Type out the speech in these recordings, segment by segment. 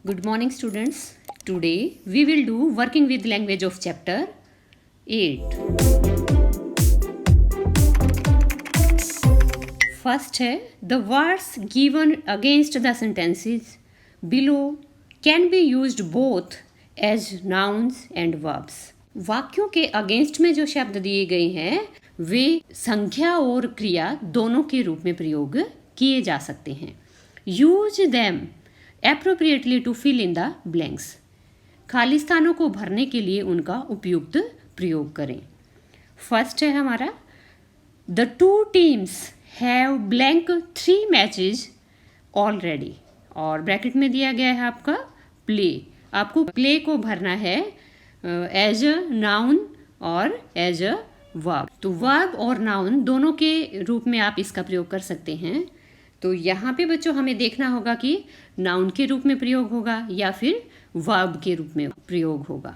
Good morning, students. Today we will do working with language of chapter 8. First है the words given against the sentences below can be used both as nouns and verbs. वाक्यों के against में जो शब्द दिए गए हैं वे संख्या और क्रिया दोनों के रूप में प्रयोग किए जा सकते हैं. Use them appropriately to fill in the blanks. खाली स्थानों को भरने के लिए उनका उपयुक्त प्रयोग करें. फर्स्ट है हमारा the two teams have blank 3 matches already और ब्रैकेट में दिया गया है आपका प्ले. आपको प्ले को भरना है एज अ नाउन और एज अ वर्ब. तो वर्ब और नाउन दोनों के रूप में आप इसका प्रयोग कर सकते हैं. तो यहाँ पे बच्चों हमें देखना होगा कि नाउन के रूप में प्रयोग होगा या फिर वर्ब के रूप में प्रयोग होगा.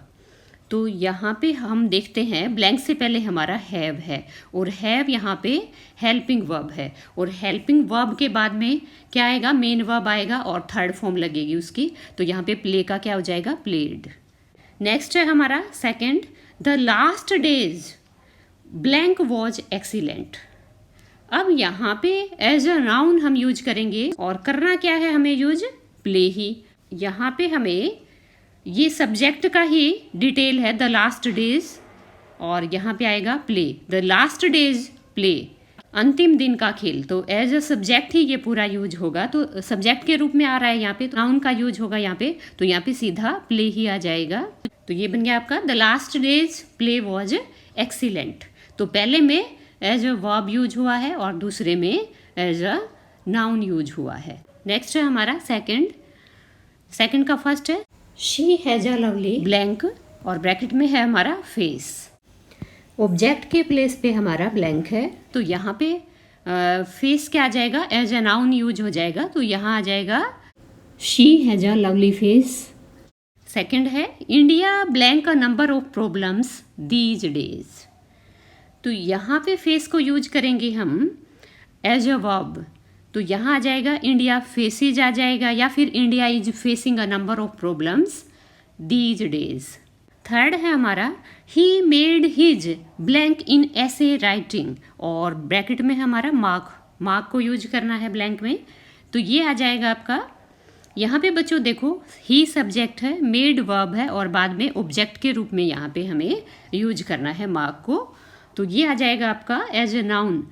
तो यहाँ पे हम देखते हैं ब्लैंक से पहले हमारा हैव है और हैव यहाँ पे हेल्पिंग वर्ब है और हेल्पिंग वर्ब के बाद में क्या आएगा, मेन वर्ब आएगा और थर्ड फॉर्म लगेगी उसकी. तो यहाँ पे प्ले का क्या हो जाएगा, प्लेड. नेक्स्ट है हमारा second the last days blank was excellent. अब यहाँ पे एज अ नाउन हम यूज करेंगे और करना क्या है हमें यूज, प्ले ही. यहाँ पे हमें ये सब्जेक्ट का ही डिटेल है द लास्ट डेज और यहाँ पे आएगा play. The last days play, अंतिम दिन का खेल. तो एज अ सब्जेक्ट ही ये पूरा यूज होगा. तो सब्जेक्ट के रूप में आ रहा है यहाँ पे, तो नाउन का यूज होगा यहाँ पे. तो यहाँ पे सीधा प्ले ही आ जाएगा. तो ये बन गया आपका the last days play was excellent. तो पहले में एज अ वर्ब यूज हुआ है और दूसरे में एज अ नाउन यूज हुआ है. नेक्स्ट है हमारा सेकंड का फर्स्ट है she has a lovely blank और ब्रैकेट में है हमारा फेस. ऑब्जेक्ट के प्लेस पे हमारा ब्लैंक है. तो यहाँ पे फेस क्या आ जाएगा, एज अ नाउन यूज हो जाएगा. तो यहाँ आ जाएगा she has a lovely face. Second है India blank a number of problems these days. तो यहाँ पे फेस को यूज करेंगे हम एज अ वर्ब. तो यहाँ आ जाएगा इंडिया फेसेज आ जाएगा या फिर India is facing a number of problems these days. Third है हमारा ही मेड हिज ब्लैंक इन ऐसे राइटिंग और ब्रैकेट में हमारा मार्क को यूज करना है ब्लैंक में. तो ये आ जाएगा आपका. यहाँ पे बच्चों देखो ही सब्जेक्ट है, मेड वर्ब है और बाद में ऑब्जेक्ट के रूप में यहाँ पे हमें यूज करना है मार्क को. तो ये आ जाएगा आपका as a noun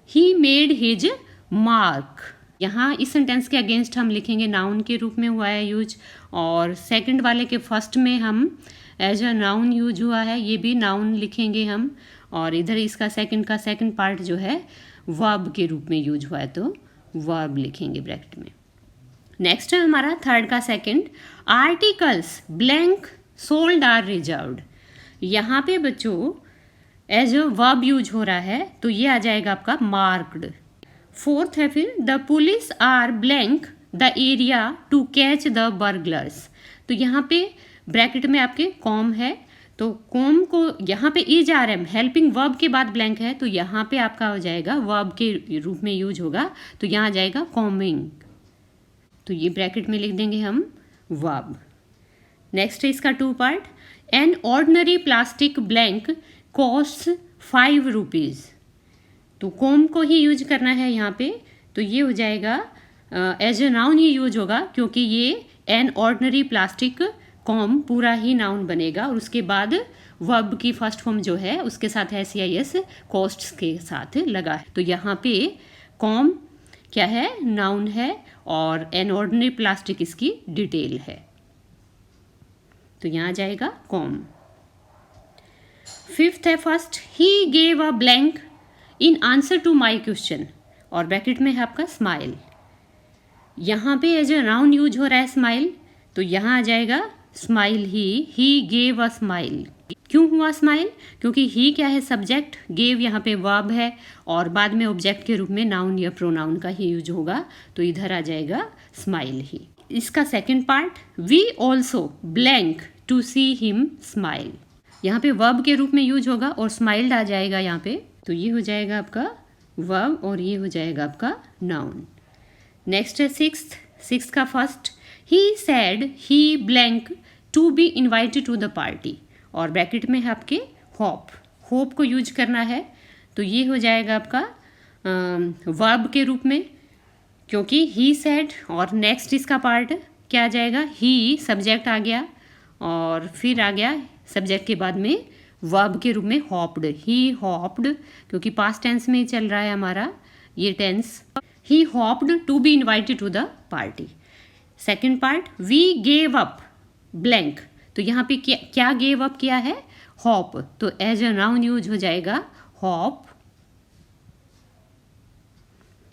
he made his mark. यहाँ इस सेंटेंस के अगेंस्ट हम लिखेंगे नाउन के रूप में हुआ है यूज और सेकंड वाले के फर्स्ट में हम एज अ नाउन यूज हुआ है, ये भी नाउन लिखेंगे हम. और इधर इसका सेकंड पार्ट जो है वर्ब के रूप में यूज हुआ है तो वर्ब लिखेंगे ब्रैकेट में. नेक्स्ट है हमारा थर्ड का second articles blank sold are reserved. यहाँ पे बच्चों एज अ वर्ब यूज हो रहा है तो ये आ जाएगा आपका मार्क्ड. फोर्थ है फिर the police are blank the area to catch the burglars. तो यहाँ पे ब्रैकेट में आपके कॉम है. तो कॉम को यहाँ पे is R am helping verb के बाद ब्लैंक है तो यहाँ पे आपका हो जाएगा वर्ब के रूप में यूज होगा. तो यहाँ आ जाएगा कॉमिंग. तो ये ब्रैकेट में लिख देंगे हम वर्ब. नेक्स्ट है इसका 2 part N ordinary plastic blank cost 5 rupees. तो कॉम को ही यूज करना है यहाँ पे. तो ये हो जाएगा as a noun he use होगा क्योंकि ये एन ऑर्डिनरी प्लास्टिक कॉम पूरा ही नाउन बनेगा और उसके बाद वर्ब की फर्स्ट फॉर्म जो है उसके साथ SEIS कॉस्ट्स के साथ लगा है. तो यहाँ पे कॉम क्या है, नाउन है और एन ऑर्डिनरी प्लास्टिक इसकी डिटेल है. तो यहाँ आ जाएगा कॉम. फिफ्थ है first he gave a blank in answer to my question और ब्रैकेट में है आपका स्माइल. यहाँ पे एज अ नाउन यूज हो रहा है स्माइल. तो यहाँ आ जाएगा smile he gave a smile. क्यों हुआ स्माइल, क्योंकि ही क्या है सब्जेक्ट, गेव यहाँ पे वर्ब है और बाद में ऑब्जेक्ट के रूप में नाउन या प्रोनाउन का ही यूज होगा. तो इधर आ जाएगा स्माइल ही. इसका second part we also blank to see him smile. यहाँ पे वर्ब के रूप में यूज होगा और स्माइल्ड आ जाएगा यहाँ पे. तो ये हो जाएगा आपका वर्ब और ये हो जाएगा आपका नाउन. नेक्स्ट है सिक्स्थ का first he said he blank to be invited to the party, और ब्रैकेट में है आपके होप को यूज करना है, तो ये हो जाएगा आपका वर्ब के रूप में, क्योंकि ही सैड और नेक्स्ट इसका पार्ट क्या आ जाएगा, ही सब्जेक्ट आ गया और फिर आ गया सब्जेक्ट के बाद में वर्ब के रूप में हॉप्ड, ही हॉप्ड, क्योंकि पास्ट टेंस में चल रहा है हमारा ये tense, he hopped to be invited to the party. Second part, we gave up blank, तो यहाँ पे क्या गेव अप किया है, होप, तो एज अ नाउन यूज हो जाएगा hope,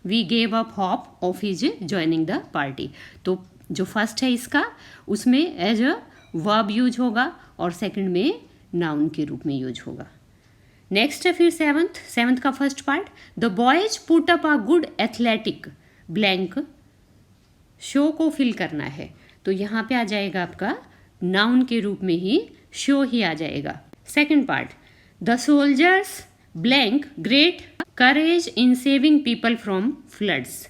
we gave up hope of his joining the party. तो जो फर्स्ट है इसका उसमें एज अ वर्ब यूज होगा और सेकंड में नाउन के रूप में यूज होगा। नेक्स्ट है फिर सेवंथ का first part, the boys put up a good athletic blank, show को फिल करना है, तो यहाँ पे आ जाएगा आपका नाउन के रूप में ही शो ही आ जाएगा। Second part, the soldiers blank great courage in saving people from floods,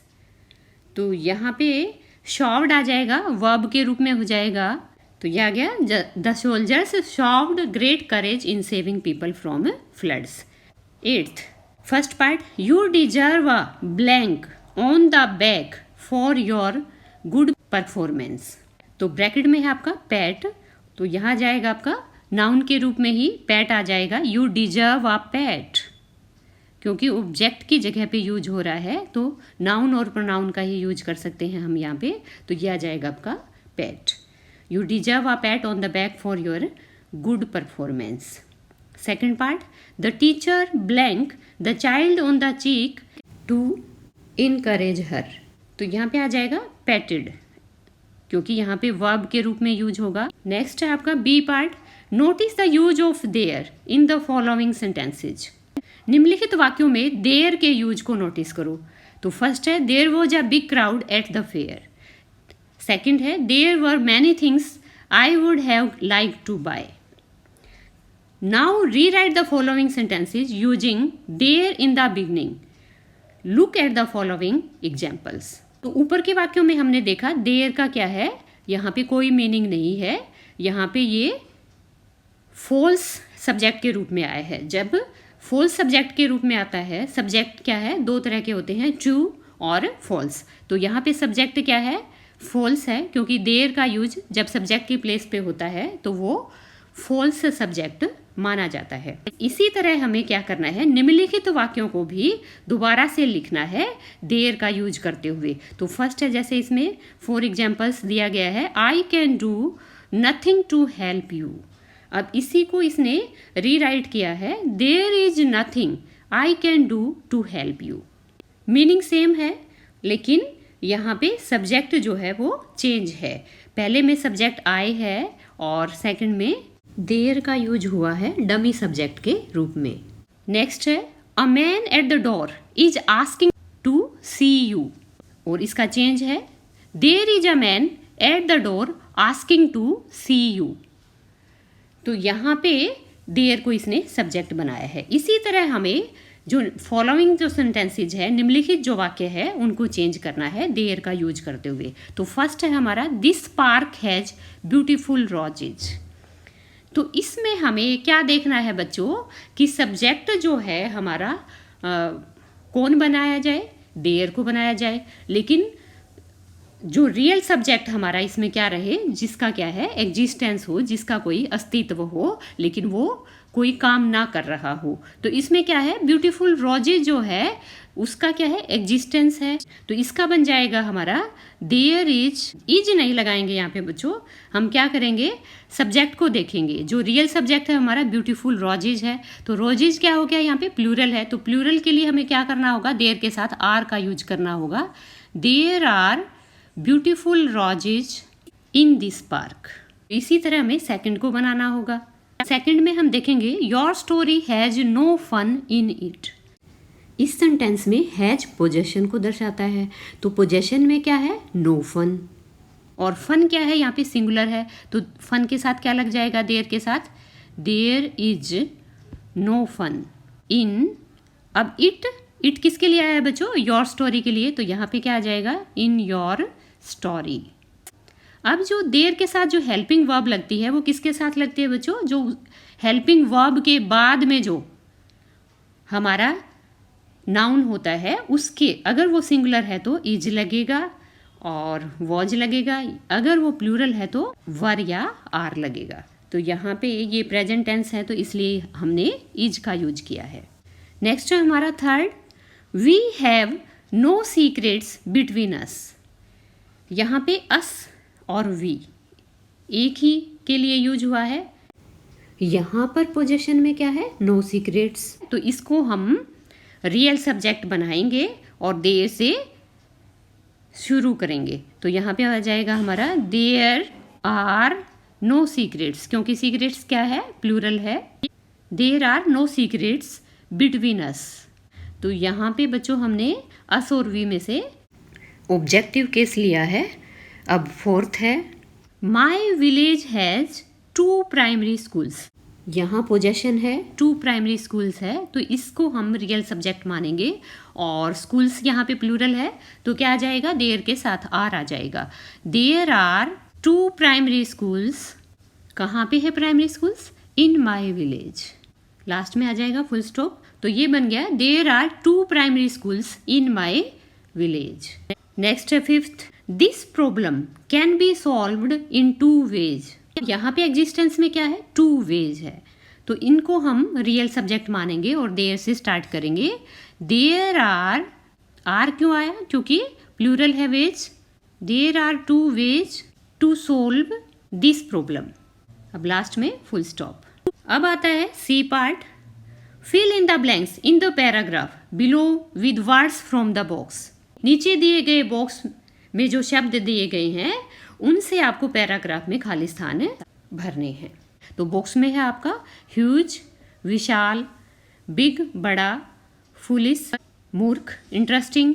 तो यहाँ पे शॉव्ड आ जाएगा, वर्ब के रूप में हो जाएगा, तो यह आ गया the soldiers showed great courage in saving people from floods. Eighth first part, you deserve a blank on the back for your good performance, तो ब्रैकेट में है आपका पैट, तो यहाँ जाएगा आपका नाउन के रूप में ही पैट आ जाएगा, यू डिजर्व अ पैट, क्योंकि ऑब्जेक्ट की जगह पे यूज हो रहा है तो नाउन और प्रोनाउन का ही यूज कर सकते हैं हम यहाँ पे, तो यह आ जाएगा आपका pat, you deserve a pat on the back for your good performance. Second part, the teacher blank the child on the cheek to encourage her, तो यहाँ पे आ जाएगा पैटेड, क्योंकि यहाँ पे वर्ब के रूप में यूज होगा। नेक्स्ट है आपका B part, notice the use of there in the following sentences, निम्नलिखित वाक्यों में देयर के यूज को नोटिस करो, तो फर्स्ट है there was a big crowd at the fair, second है there were many things I would have like to buy. Now rewrite the following sentences using there in the beginning, look at the following examples, तो ऊपर के वाक्यों में हमने देखा there का क्या है, यहाँ पे कोई मीनिंग नहीं है, यहाँ पे ये फॉल्स सब्जेक्ट के रूप में आया है। जब फॉल्स सब्जेक्ट के रूप में आता है, सब्जेक्ट क्या है, दो तरह के होते हैं, ट्रू और फॉल्स, तो यहाँ पे सब्जेक्ट क्या है, फॉल्स है, क्योंकि देयर का यूज जब सब्जेक्ट की प्लेस पे होता है तो वो फॉल्स सब्जेक्ट माना जाता है। इसी तरह हमें क्या करना है, निम्नलिखित वाक्यों को भी दोबारा से लिखना है देयर का यूज करते हुए, तो फर्स्ट है जैसे इसमें फॉर एग्जाम्पल्स दिया गया है, I can do nothing to help you, अब इसी को इसने रीराइट किया है, there is nothing I can do to help you, meaning same है लेकिन यहाँ पे सब्जेक्ट जो है वो चेंज है, पहले में सब्जेक्ट आई है और सेकंड में देयर का यूज हुआ है डमी सब्जेक्ट के रूप में। नेक्स्ट है a man at the door is asking to see you, और इसका चेंज है there is a man at the door asking to see you, तो यहाँ पे देयर को इसने सब्जेक्ट बनाया है। इसी तरह हमें जो फॉलोइंग जो सेंटेंसेज है, निम्नलिखित जो वाक्य है उनको चेंज करना है देयर का यूज करते हुए, तो फर्स्ट है हमारा this park has beautiful roses, तो इसमें हमें क्या देखना है बच्चों कि सब्जेक्ट जो है हमारा कौन बनाया जाए, देयर को बनाया जाए, लेकिन जो रियल सब्जेक्ट हमारा इसमें क्या रहे, जिसका क्या है एग्जिस्टेंस हो, जिसका कोई अस्तित्व हो लेकिन वो कोई काम ना कर रहा हो, तो इसमें क्या है ब्यूटीफुल रोजेज जो है उसका क्या है एग्जिस्टेंस है, तो इसका बन जाएगा हमारा देयर इज नहीं लगाएंगे यहाँ पे बच्चों, हम क्या करेंगे सब्जेक्ट को देखेंगे, जो रियल सब्जेक्ट है हमारा ब्यूटीफुल रोजेज है, तो रोजेज क्या हो गया यहाँ पे प्लूरल है, तो प्लूरल के लिए हमें क्या करना होगा, देयर के साथ आर का यूज करना होगा, there are beautiful roses in this park. इसी तरह हमें सेकंड को बनाना होगा, सेकंड में हम देखेंगे your story has no fun in it, इस सेंटेंस में हैज पोजेशन को दर्शाता है, तो पोजेशन में क्या है नो फन, और फन क्या है यहाँ पे सिंगुलर है, तो फन के साथ क्या लग जाएगा देयर के साथ, there is no fun in, अब इट किसके लिए आया है बच्चों, योर स्टोरी के लिए, तो यहाँ पे क्या आ जाएगा इन योर स्टोरी। अब जो देयर के साथ जो हेल्पिंग वर्ब लगती है वो किसके साथ लगती है बच्चों? जो हेल्पिंग वर्ब के बाद में जो हमारा नाउन होता है उसके, अगर वो सिंगुलर है तो इज लगेगा और वॉज लगेगा, अगर वो प्लूरल है तो वर या आर लगेगा। तो यहाँ पे ये प्रेजेंट टेंस है तो इसलिए हमने इज का यूज किया है। नेक्स्ट है हमारा third, we have no secrets between us. यहाँ पे अस और वी एक ही के लिए यूज हुआ है। यहाँ पर पोजीशन में क्या है? No secrets. तो इसको हम रियल सब्जेक्ट बनाएंगे और देयर से शुरू करेंगे। तो यहाँ पे आ जाएगा हमारा देयर आर नो सीक्रेट्स, क्योंकि सीक्रेट्स क्या है? प्लूरल है। There are no secrets between us. तो यहाँ पे बच्चों हमने अस और वी में से ऑब्जेक्टिव केस लिया है। अब फोर्थ है, my village has 2 primary schools. यहाँ पोजेशन है 2 प्राइमरी स्कूल्स है, तो इसको हम रियल सब्जेक्ट मानेंगे और स्कूल्स यहाँ पे प्लूरल है तो क्या आ जाएगा? देयर के साथ आर आ जाएगा। There are 2 primary schools. कहाँ पे है primary schools? In my village. Last में आ जाएगा फुल स्टॉप। तो ये बन गया there are 2 primary schools in my village. Next है fifth, this problem can be solved in 2 ways. यहाँ पे एग्जिस्टेंस में क्या है? 2 वेज है, तो इनको हम रियल सब्जेक्ट मानेंगे और देयर से स्टार्ट करेंगे। देयर आर क्यों आया? क्योंकि प्लूरल है ways. There are 2 ways to solve this problem. अब लास्ट में फुल स्टॉप। अब आता है C part, fill in the blanks in the paragraph below with words from the box. नीचे दिए गए बॉक्स में जो शब्द दिए गए हैं उनसे आपको पैराग्राफ में खाली स्थान भरने हैं। तो बॉक्स में है आपका ह्यूज विशाल, बिग बड़ा, फुलिश मूर्ख, इंटरेस्टिंग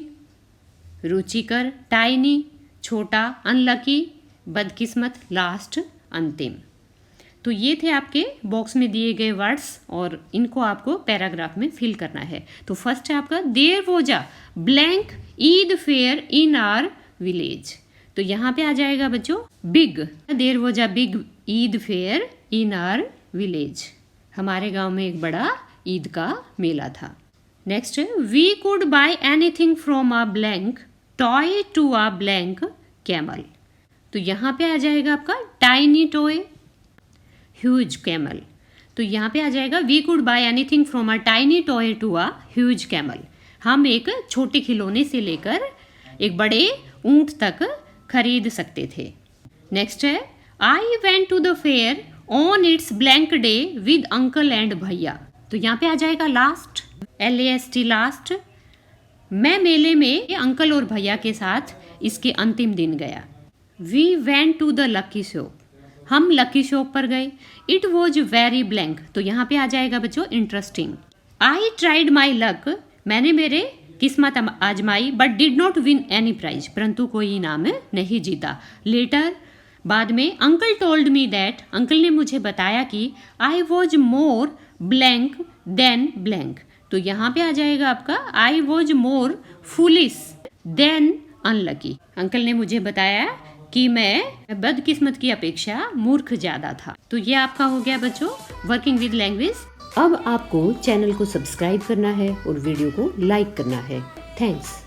रुचिकर, टाइनी छोटा, अनलकी बदकिस्मत, लास्ट अंतिम। तो ये थे आपके बॉक्स में दिए गए वर्ड्स और इनको आपको पैराग्राफ में फिल करना है। तो फर्स्ट है आपका there was a blank Eid fair in our village. तो यहाँ पे आ जाएगा बच्चों big. There was a big Eid fair in our village. हमारे गांव में एक बड़ा ईद का मेला था। नेक्स्ट है we could buy anything from a blank toy to a blank camel. तो यहाँ पे आ जाएगा आपका टाइनी टॉय, ह्यूज कैमल। तो यहाँ पे आ जाएगा we could buy anything from a tiny toy to a huge camel. हम एक छोटे खिलौने से लेकर एक बड़े ऊंट तक खरीद सकते थे। नेक्स्ट है I went to the fair on its blank day with uncle and भैया। तो यहाँ पे आ जाएगा लास्ट, LAST लास्ट। मैं मेले में अंकल और भैया के साथ इसके अंतिम दिन गया। We went to the lucky shop. हम लकी शॉप पर गए। It was very blank. तो यहाँ पे आ जाएगा बच्चों interesting. I tried my luck. मैंने मेरे किस्मत आजमाई but did not win any prize. परंतु कोई इनाम नहीं जीता। लेटर बाद में uncle told me that. Uncle ने मुझे बताया कि I was more blank than blank. तो यहाँ पे आ जाएगा आपका आई was more foolish than unlucky. Uncle ने मुझे बताया कि मैं बदकिस्मत की अपेक्षा मूर्ख ज्यादा था। तो ये आपका हो गया बच्चों वर्किंग विद लैंग्वेज। अब आपको चैनल को सब्सक्राइब करना है और वीडियो को लाइक करना है। थैंक्स।